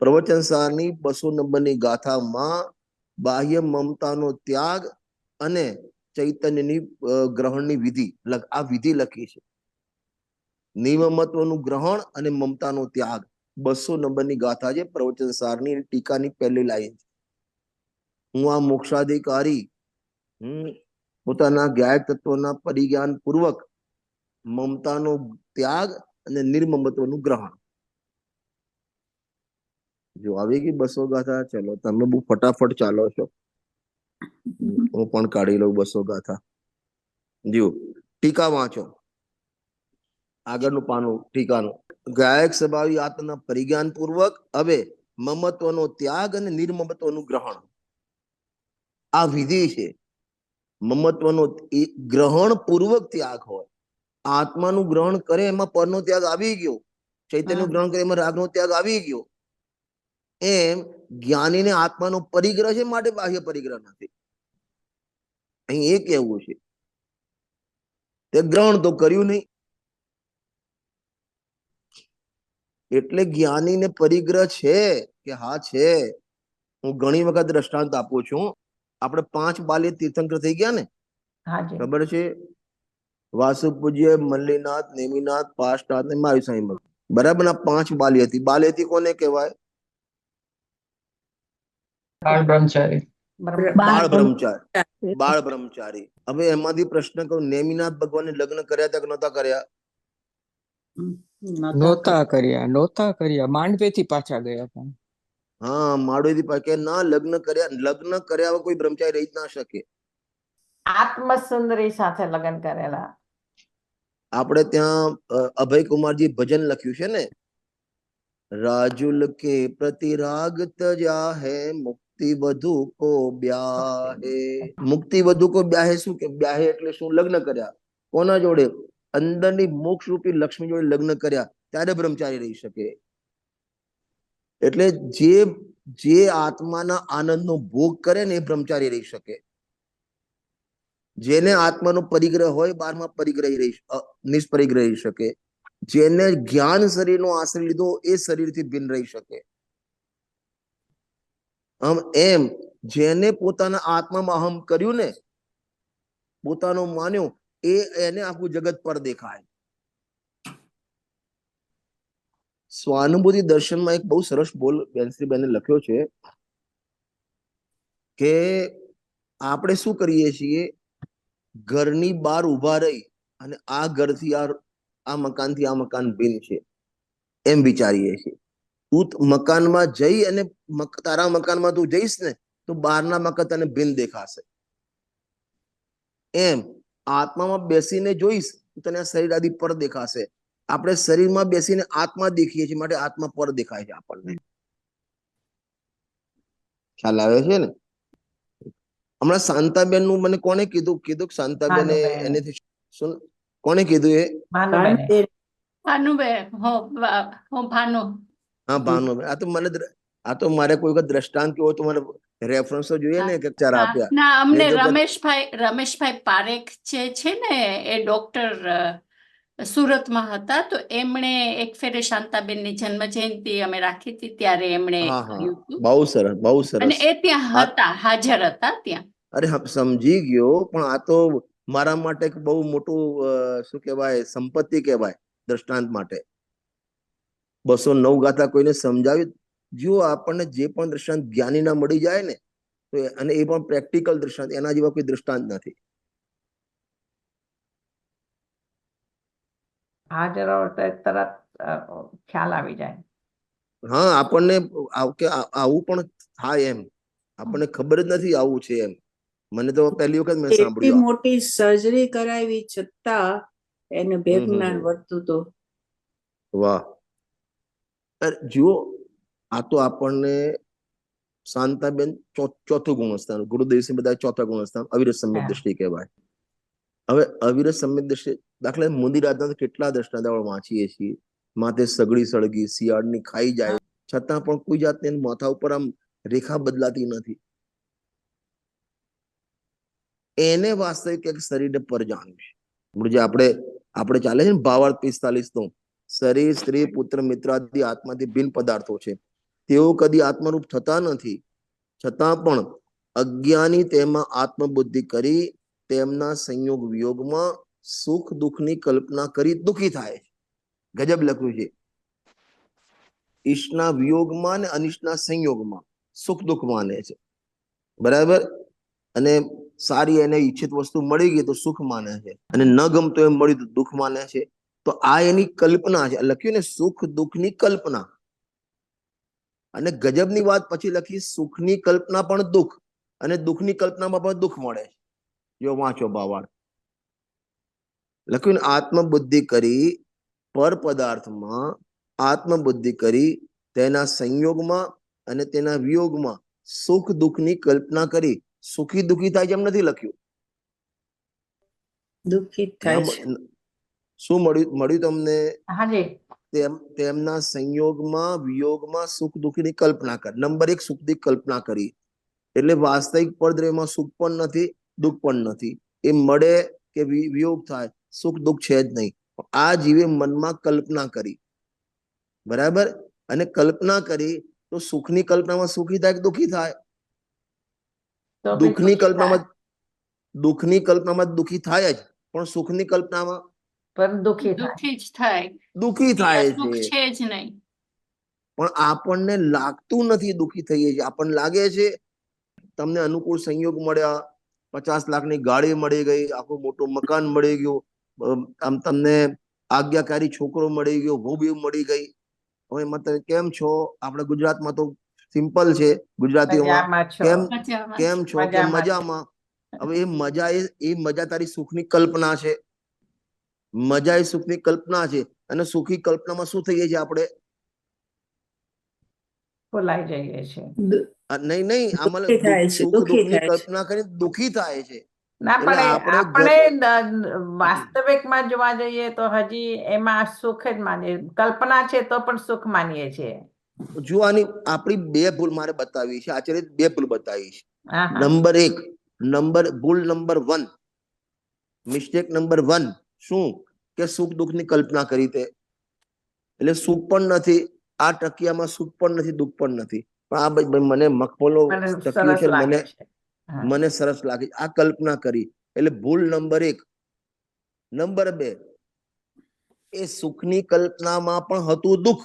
A: પ્રવચન સારની 200 નંબરની ગાથામાં બાહ્ય મમતાનો ત્યાગ અને ચૈતન્યની ગ્રહણની વિધિ, આ વિધિ લખી છે. નિમમત્વનું ગ્રહણ અને મમતાનો ત્યાગ, 200 નંબરની ગાથા છે, પ્રવચન સારની ટીકાની પહેલી લાઈન. હું આ મોક્ષાધિકારી પોતાના જ્ઞાયક તત્વના પરિજ્ઞાન પૂર્વક મમતાનો ત્યાગ અને નિર્મમત્વનું ગ્રહણ. જો આવી ગઈ 200 ગાથા. ચલો તમે બહુ ફટાફટ ચાલો છો, હું પણ કાઢી લઉં 200 ગાથા. જો ટીકા વાંચો, આગળનું પાનું ટીકાનું. ગાયક સ્વભાવી આત્મના પરિજ્ઞાન પૂર્વક હવે મમત્વનો ત્યાગ અને નિર્મમત્વનું ગ્રહણ, આ વિધિ છે. મમત્વનો ગ્રહણ પૂર્વક ત્યાગ હોય. આત્માનું ગ્રહણ કરે એમાં પરનો ત્યાગ આવી ગયો, ચૈતન્યનું ગ્રહણ કરે એમાં રાગનો ત્યાગ આવી ગયો. એમ જ્ઞાનીને આત્માનો પરિગ્રહ છે, માટે બાહ્ય પરિગ્રહ નથી. અહીં એ કહેવું છે. તે ગ્રહણ તો કર્યું નહીં, એટલે જ્ઞાનીને પરિગ્રહ છે કે હા છે. હું ઘણી વખત દ્રષ્ટાંત આપું છું. આપણે 5 બાલ્ય તીર્થંકર થઈ ગયા ને,
D: હાજી.
A: ખબર છે? વાસુ પૂજ્ય, મલ્લીનાથ, નેમિનાથ, પાસનાથ ને મારી સાંઈ, બરાબર? ના 5 બાલ્યથી. બાલ્યથી કોને કહેવાય?
F: બાળ બ્રહ્મચારી.
A: બાળ બ્રહ્મચારી. બાળ બ્રહ્મચારી. હવે એમાંથી પ્રશ્ન કરું, નેમિનાથ ભગવાને લગ્ન કર્યા હતા કે નહોતા કર્યા?
F: નહોતા કર્યા. માંડવેથી પાછા ગયા હતા.
A: હા, માડોથી પાકે ના લગ્ન કર્યા. લગ્ન કર્યા વગર કોઈ બ્રહ્મચારી રહી જ ના શકે.
D: આત્મસુંદરી સાથે લગ્ન કરેલા.
A: આપણે ત્યાં અભયકુમારજી ભજન લખ્યું છે ને, રાજુલ કે પ્રતિ રાગ તજા હે, મુક્તિ વધુ કો બ્યાહે. મુક્તિ વધુ કો બ્યાહે શું કે? બ્યાહે એટલે શું? લગ્ન કર્યા. કોના જોડે? અંદરની મોક્ષ રૂપી લક્ષ્મી જોડે લગ્ન કર્યા, ત્યારે બ્રહ્મચારી રહી શકે. એટલે જે આત્માના આનંદનો ભોગ કરે ને એ બ્રહ્મચારી રહી શકે. જેને આત્માનો પરિગ્રહ હોય 12મા પરિગ્રહી રહી, નિષ્પરિગ્રહ રહી શકે. જેને જ્ઞાન શરીરનો આશ્રય લીધો એ શરીરથી ભિન્ન રહી શકે. એમ જેને પોતાના આત્મામાં અહમ કર્યું ને, પોતાનું માન્યું, એને આખું જગત પર દેખાય. સ્વાનુભૂતિ દર્શનમાં એક બહુ સરસ બોલ બેનશ્રીબેને લખ્યો છે કે આપણે શું કરીએ છીએ, ઘરની બહાર ઉભા રહી અને આ ઘરથી આ મકાનથી આ મકાન ભિન્ન છે એમ વિચારીએ છીએ. તું મકાનમાં જઈ અને તારા મકાનમાં તું જઈશ ને તો બહારના મકાન તને ભિન્ન દેખાશે. એમ આત્મામાં બેસીને જોઈશ તો તને આ શરીર આદિ પર દેખાશે. આપણે શરીરમાં બેસીને આત્મા દેખીએ છીએ, માટે આત્મા પર દેખાય છે આપણને. ખ્યાલ આવે છે ને? હમણાં શાંતાબેન નું મને કોને કીધું શાંતાબેન એનેથી શું કોને કીધું? એ
B: ભાનુબેન. હું ભાનુ.
A: હા, ભાનુબેન. આ તો મારે કોઈ વખત દ્રષ્ટાંત કેવો તો મને રેફરન્સ જોઈએ ને કે ચાર આપ્યા.
B: ના, અમને રમેશભાઈ પારેખ જે છે ને એ ડોક્ટર સુરતમાં હતા, તો એમણે એક ફેરે શાંતાબેનની જન્મ જયંતિ અમે રાખી હતી, ત્યારે એમણે કર્યું હતું.
A: બહુ સરસ, બહુ સરસ.
B: અને એ ત્યાં હતા, હાજર હતા ત્યાં.
A: અરે સમજી ગયો, પણ આ તો મારા માટે બહુ મોટું શું કહેવાય, સંપત્તિ કહેવાય દ્રષ્ટાંત માટે. 209 ગાથા કોઈને સમજાવી, જો આપણને જે પણ દ્રષ્ટાંત જ્ઞાનીના મળી જાય ને તો અને એ પણ પ્રેક્ટિકલ દ્રષ્ટાંત, એના જેવા કોઈ દ્રષ્ટાંત નથી.
D: હાજર હોય તો તરત ખ્યાલ આવી જાય.
A: હા, આપણને આવું પણ થાય એમ આપણને ખબર જ નથી આવું છે એમ. મને તો પહેલી વખત મેં
E: એટલી
A: સાંભળ્યું.
E: મોટી સર્જરી કરાવી છતાં એને ભેગ જ્ઞાન વધતું તો.
A: વાહ. જુઓ, આ તો આપણને શાંતાબેન ચોથું ગુણસ્થાન, ગુરુદેવસિંહ બધા ચોથા ગુણસ્થાન અવિરત સમ્યક દ્રષ્ટિ કહેવાય. હવે અવિરત સમ્યક દ્રષ્ટિ, દાખલા મુનિરાજના કેટલા દ્રષ્ટાંત વાંચીએ છીએ. માથે સગડી સળગી, શિયાળની ખાઈ જાય, છતાં પણ કોઈ જાતને માથા ઉપર આમ રેખા બદલાતી નથી. એને વાસ્તવિક એક શરીરને પર જાણ્યું છે. જે આપણે ચાલે છે ને ભાવાર્થ 45 નો, શરીર, સ્ત્રી, પુત્ર, મિત્ર આદિ આત્માથી ભિન્ન પદાર્થો છે. તેઓ કદી આત્મરૂપ થતા નથી, છતાં પણ અજ્ઞાની તેમાં આત્મબુદ્ધિ કરી તેમના સંયોગ વિયોગમાં સુખ દુઃખની કલ્પના કરી દુઃખી થાય છે. ગજબ લખ્યું છે. ઈષ્ટના વિયોગમાં અને અનિષ્ટના સંયોગમાં સુખ દુઃખ માને છે, બરાબર. અને સારી એને ઈચ્છિત વસ્તુ મળી ગઈ તો સુખ માને છે, અને ન ગમતો એમ મળ્યું તો દુઃખ માને છે. તો આ એની કલ્પના છે. લખ્યું ને સુખ દુઃખની કલ્પના. અને ગજબની વાત પછી લખી, સુખની કલ્પના પણ દુઃખ અને દુઃખની કલ્પનામાં પણ દુઃખ મળે છે. જો વાંચો ભાવાર્થ. લખ્યું ને આત્મબુદ્ધિ કરી પર પદાર્થમાં, આત્મબુદ્ધિ કરી તેના સંયોગમાં અને તેના વિયોગમાં સુખ દુઃખની કલ્પના કરી સુખી દુઃખી થાય છે એમ નથી લખ્યું.
E: દુઃખિત થાય છે.
A: શું મળ્યું તમને?
D: હાજી.
A: તેમના સંયોગમાં વિયોગમાં સુખ દુઃખની કલ્પના કરી. નંબર 1, સુખની કલ્પના કરી. એટલે વાસ્તવિક પરદ્રવ્યમાં સુખ પણ નથી, દુઃખ પણ નથી. એ મળે કે વિયોગ થાય, સુખ દુઃખ છે જ નહીં. આ જીવે મનમાં કલ્પના કરી, બરાબર. અને કલ્પના કરી તો સુખની કલ્પનામાં સુખી થાય કે દુઃખી થાય? દુઃખની કલ્પનામાં દુઃખી થાય જ, પણ સુખની કલ્પનામાં
B: દુઃખી જ થાય.
A: દુઃખી થાય
B: સુખ
A: છે.
B: છે જ નહીં.
A: પણ આપણને લાગતું નથી દુઃખી થઈએ છીએ. આપણને લાગે છે તમને અનુકૂળ સંયોગ મળ્યા, 50 લાખની ગાડી મળી ગઈ, આખું મોટું મકાન મળી ગયું, આમ તમને આજ્ઞાકારી છોકરો મળી ગયો, વહુ મળી ગઈ. હવે એમાં તમે કેમ છો? આપણે ગુજરાતમાં તો સિમ્પલ છે, ગુજરાતીઓમાં કેમ છો કે મજામાં. હવે એ મજા તારી સુખની કલ્પના છે. મજા એ સુખની કલ્પના છે. અને સુખી કલ્પનામાં શું થઈએ છીએ આપણે?
D: ભૂલાઈ જઈએ છીએ.
A: નહીં, આમાં સુખ દુઃખની કલ્પના કરી દુઃખી થાય છે.
D: ના, પણ આપણે વાસ્તવિકમાં જોવા જઈએ તો હજી એમાં સુખ જ માનીએ. કલ્પના છે તો પણ સુખ માનીએ છીએ.
A: જો આની આપણી 2 ભૂલ મારે બતાવી છે. આચાર્ય 2 ભૂલ બતાવી છે. ભૂલ નંબર 1, મિસ્ટેક નંબર 1 શું? કે સુખ દુઃખની કલ્પના કરી તે, એટલે સુખ પણ નથી આ ટકિયામાં, સુખ પણ નથી, દુઃખ પણ નથી. પણ આ મને મખમલો ટક્યો છે, મને સરસ લાગે. આ કલ્પના કરી એટલે ભૂલ નંબર 1. નંબર 2, એ સુખની કલ્પનામાં પણ હતું દુઃખ,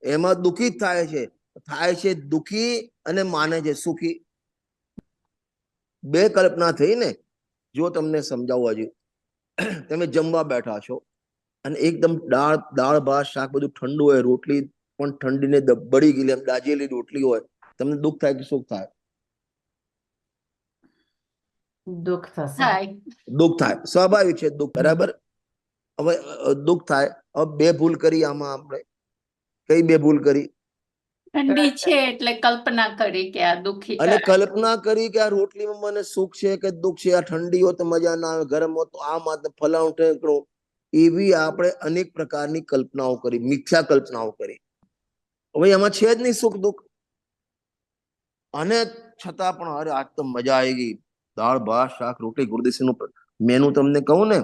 A: એમાં દુઃખી થાય છે દુઃખી અને માને છે સુખી. 2 કલ્પના થઈ ને. જો તમને સમજાવવા જોઈએ, તમે જમવા બેઠા છો અને એકદમ દાળ ભાત શાક બધું ઠંડુ હોય, રોટલી પણ ઠંડીને બળી ગયેલી એમ દાજેલી રોટલી હોય, તમને દુઃખ થાય કે સુખ થાય?
D: દુઃખ થશે.
A: દુઃખ થાય, સ્વાભાવિક છે દુઃખ, બરાબર. હવે દુઃખ થાય. હવે 2 ભૂલ કરી આમાં આપણે. કઈ 2 ભૂલ કરી?
B: ઠંડી છે એટલે કલ્પના કરી કે આ દુઃખી,
A: અને કલ્પના કરી કે આ રોટલીમાં મને સુખ છે કે દુઃખ છે, આ ઠંડી હોય તો મજા ના આવે, ગરમ હોય તો આમ ફલાણું ઠેકણું. એવી આપણે અનેક પ્રકારની કલ્પનાઓ કરી, મિથ્યા કલ્પનાઓ કરી. હવે એમાં છે જ નહીં સુખ દુઃખ. અને છતાં પણ અરે આજ તો મજા આવી ગઈ, દાળ ભાત શાક રોટલી. ગુરુદેવસિંહનું મેનુ તમને કહું ને,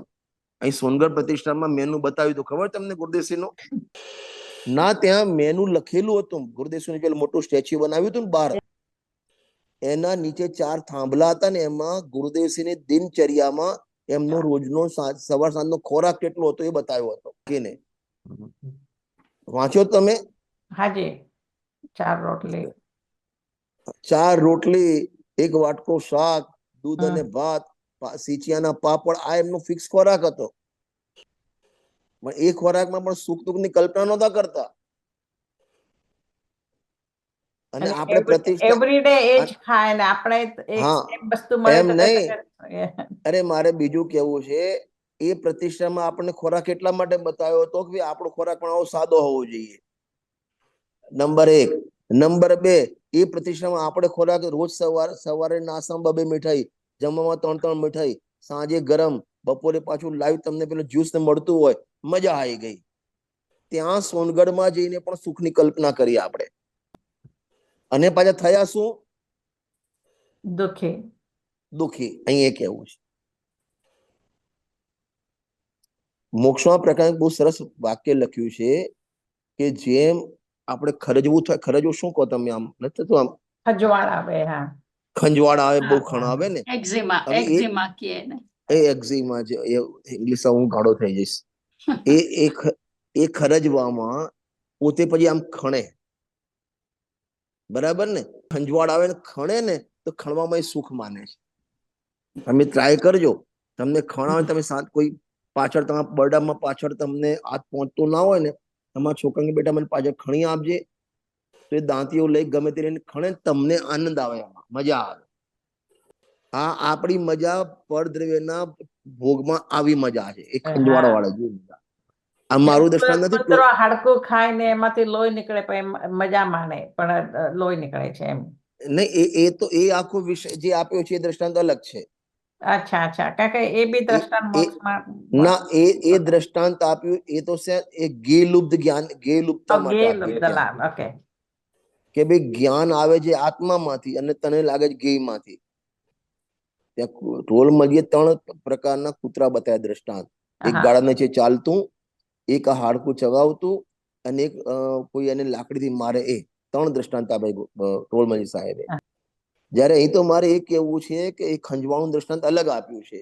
A: અહીં સોનગઢ પ્રતિષ્ઠાનમાં મેનુ બતાવ્યું તો ખબર તમને ગુરુદેવસિંહનું? ના, ત્યાં મેનુ લખેલું હતું. ગુરુદેવસિંહનું પેલું મોટું સ્ટેચ્યુ બનાવ્યું હતું ને બહાર, એના નીચે 4 થાંભલા હતા ને એમાં ગુરુદેવસિંહની દિનચર્યામાં એમનો રોજનો સવાર સાંજનો ખોરાક કેટલો હતો એ બતાવ્યો હતો. વાંચ્યો તમે?
D: હાજી, 4 રોટલી.
A: 4 રોટલી, 1 વાટકો શાક, દૂધ અને
D: હમ.
A: ભાત, સીચિયાના પાપડ, આ એમનો ફિક્સ ખોરાક હતો. પણ એ ખોરાકમાં પણ સુખ દુઃખ ની કલ્પના નહોતા કરતા. અને
D: અને
A: આપણે પ્રતિષ્ઠા,
D: એવરી ડે એ જ ખાય ને આપણે એક
A: હા
D: સેમ વસ્તુ મળે
A: એમ
D: તો
A: નહીં, અરે મારે બીજું કેવું છે, એ પ્રતિષ્ઠામાં આપણને ખોરાક એટલા માટે બતાવ્યો હતો કે આપણો ખોરાક પણ આવો સાદો હોવો જોઈએ, નંબર 1. નંબર 2, એ પ્રતિષ્ઠામાં આપણે ખોરાક રોજ સવારે નાસ્તામાં 2 મીઠાઈ, જમવામાં 3 મીઠાઈ, સાંજે ગરમ, બપોરે પાછું લાઈવ તમને પેલું જ્યુસ મળતું હોય, મજા આવી ગઈ. ત્યાં સોનગઢમાં જઈને પણ સુખની કલ્પના કરી આપણે, અને પાછા થયા શું?
D: દુઃખી.
A: દુઃખી. અહીં એ કેવું છે. મોક્ષમાં પ્રકારે બહુ સરસ વાક્ય લખ્યું છે કે જેમ આપણે ખરજવું થાય, ખરજવું શું કહો તમે? આમ નથી થતું, આમ
D: ખજવાળ આવે. હા,
A: ખંજવાળ આવે, બહુ ખણાવે ને,
B: એક્ઝિમા
A: હવે
B: એક્ઝિમા કહે ને.
A: એ એક્ઝિમા છે, ઇંગ્લિશ હું ગાળો થઈ જઈશ. એ ખરજવામાં પોતે પછી આમ ખણે, બરાબર ને? ખંજવાળ આવે ને ખણે ને, તો ખણવામાં સુખ માને છે. તમે ટ્રાય કરજો, તમને ખણાવે, તમે કોઈ પાછળ તમારા બરડામાં પાછળ તમને હાથ પહોંચતું ના હોય ને, તમારા છોકરાને બેટા મને પાછળ ખણી આપજે, તો એ દાંતીઓ લઈ ગમે તે ખણે, તમને આનંદ આવે, એમાં મજા આવે. આ આપણી મજા પરદ્રવ્યના ભોગમાં આવી મજા છે, એ ખંજવાળા વાળા જેવી મજા. આ મારું દ્રષ્ટાંત નથી.
D: કૂતરો હાડકું ખાય ને એમાંથી લોહી નીકળે પણ મજા માણે, પણ લોહી નીકળે છે એમ.
A: નહીં, એ તો એ આખો વિષય જે આપ્યો છે એ દ્રષ્ટાંત અલગ છે.
D: અચ્છા, કારણ કે એ બી દ્રષ્ટાંત મોક્ષમાં
A: ના, એ દ્રષ્ટાંત આપ્યું એ તો છે એ ગેલુપ્ત જ્ઞાન, ગેલુપ્તતા માટે આપ્યું.
D: ઓકે.
A: કે ભાઈ જ્ઞાન આવે છે આત્મામાંથી અને તને લાગે છે ગેયમાંથી. ત્યાં ઢોલ મળીએ 3 પ્રકારના કૂતરા બતાવ્યા દ્રષ્ટાંત. એક ગાડા નીચે ચાલતું, એક હાડકું ચગાવતું, અને એક કોઈ એને લાકડીથી મારે. એ 3 દ્રષ્ટાંત આપે ઢોલમજી સાહેબે. જયારે અહીં તો મારે એ કેવું છે કે એ ખંજવાળનું દ્રષ્ટાંત અલગ આપ્યું છે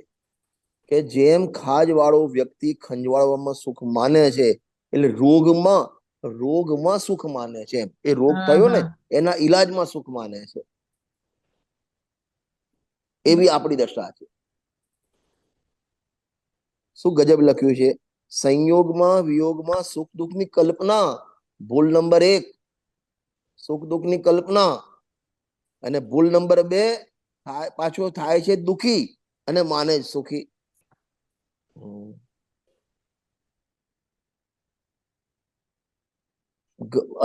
A: કે જેમ ખાજ વાળો વ્યક્તિ ખંજવાળવામાં સુખ માને છે, એટલે રોગમાં સુખ માને છે. એ રોગ થયો ને એના ઈલાજમાં સુખ માને છે. એવી આપણી દશા છે. શું ગજબ લખ્યું છે! સંયોગમાં વિયોગમાં સુખ દુઃખની કલ્પના, ભૂલ નંબર 1. સુખ દુઃખની કલ્પના. અને ભૂલ નંબર 2, પાછો થાય છે દુઃખી અને માને સુખી.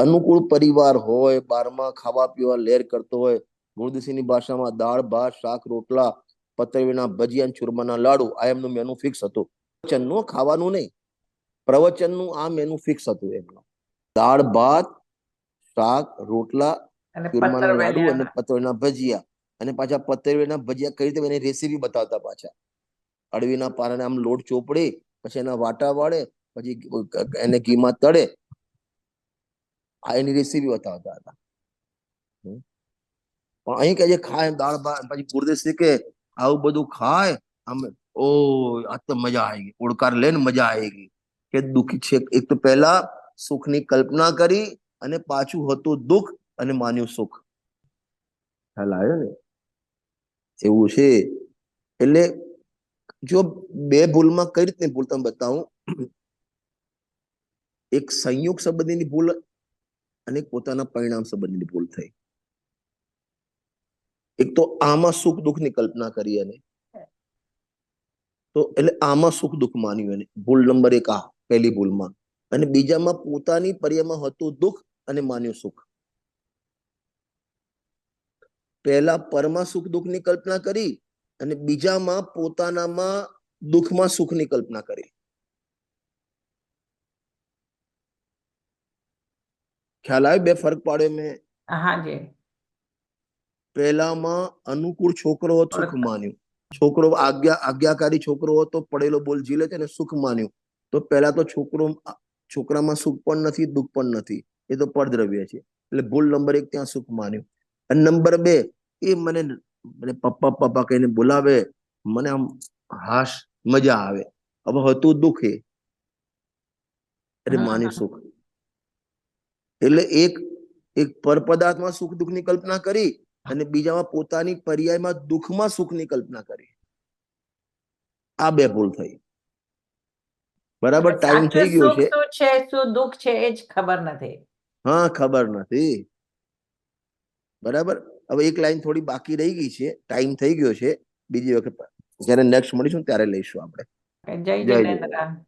A: અનુકૂળ પરિવાર હોય, 12માં ખાવા પીવા લહેર કરતો હોય, ગુરુદેવની ભાષામાં દાળ ભાત શાક રોટલા, પતરવીના ભજીયા, ચૂરમાના લાડુ, આ એમનું મેનુ ફિક્સ હતું. પ્રવચનનું, ખાવાનું નહીં, પ્રવચનનું આ મેનુ ફિક્સ હતું એમનું. દાળ ભાત શાક રોટલા, ચૂરમાના લાડુ અને પતરવીના ભજીયા. અને પાછા પતરવીના ભજીયા કઈ રીતે એની રેસીપી બતાવતા. પાછા અળવીના પાનાને આમ લોટ ચોપડી, પછી એના વાટા વાળે, પછી એને ઘીમાં તળે, આ એની રેસીપી બતાવતા હતા. પણ અહીં કે જે ખાય દાળ ભાત, પછી ગુરુદેવ કે આવું બધું ખાય, આમ ઓ આ તો મજા આવી ગઈ, ઓળકાર લઈને મજા આવી ગઈ. કે દુઃખી છે, એક તો પહેલા સુખની કલ્પના કરી અને પાછું હતું દુઃખ અને માન્યું સુખ. ખ્યાલ આવ્યો ને? એવું છે. એટલે જો 2 ભૂલમાં કઈ રીતની ભૂલ તમે બતાવું, એક સંયોગ સંબંધીની ભૂલ અને પોતાના પરિણામ સંબંધની ભૂલ થઈ. એક તો આમાં સુખ દુઃખની કલ્પના કરી એને, તો એટલે આમાં સુખ દુઃખ માન્યું એને, ભૂલ નંબર 1 આ પહેલી ભૂલમાં. અને બીજામાં પોતાની પર્યામાં હતું દુઃખ અને માન્યું સુખ. પહેલા પરમાં સુખ દુઃખની કલ્પના કરી અને બીજામાં પોતાનામાં દુઃખમાં સુખની કલ્પના કરી. ખ્યાલ આવે? 2 ફરક પાડ્યો મેં.
D: હાજી.
A: પહેલામાં અનુકૂળ છોકરો હોત સુખ માન્યું, છોકરો આજ્ઞાકારી છોકરો હોત તો પડેલો બોલ ઝીલે છે ને સુખ માન્યું. તો પહેલા તો છોકરામાં સુખ પણ નથી દુઃખ પણ નથી, એ તો પરદ્રવ્ય છે. એટલે ભૂલ નંબર 1 ત્યાં સુખ માન્યું. અને નંબર 2, એ મને પપ્પા કહીને બોલાવે, મને આમ હાશ મજા આવે. હવે હતું દુઃખ, એટલે માન્યું સુખ. એટલે એક પરપદાર્થમાં સુખ દુઃખની કલ્પના કરી અને બીજામાં પોતાની પર્યાયમાં દુઃખમાં સુખની કલ્પના કરી. આ બે ભૂલ થઈ. બરાબર, ટાઈમ થઈ
D: સાચું
A: ગયો
D: સુખ
A: છે.
D: શું છે, શું દુઃખ છે એ જ ખબર નથી.
A: હા, ખબર નથી. બરાબર. હવે એક લાઈન થોડી બાકી રહી ગઈ છે, ટાઈમ થઈ ગયો છે. બીજી વખત જયારે નેક્સ્ટ મળીશું ત્યારે લઈશું આપણે.
D: જય
A: જય
D: જિનેન્દ્ર.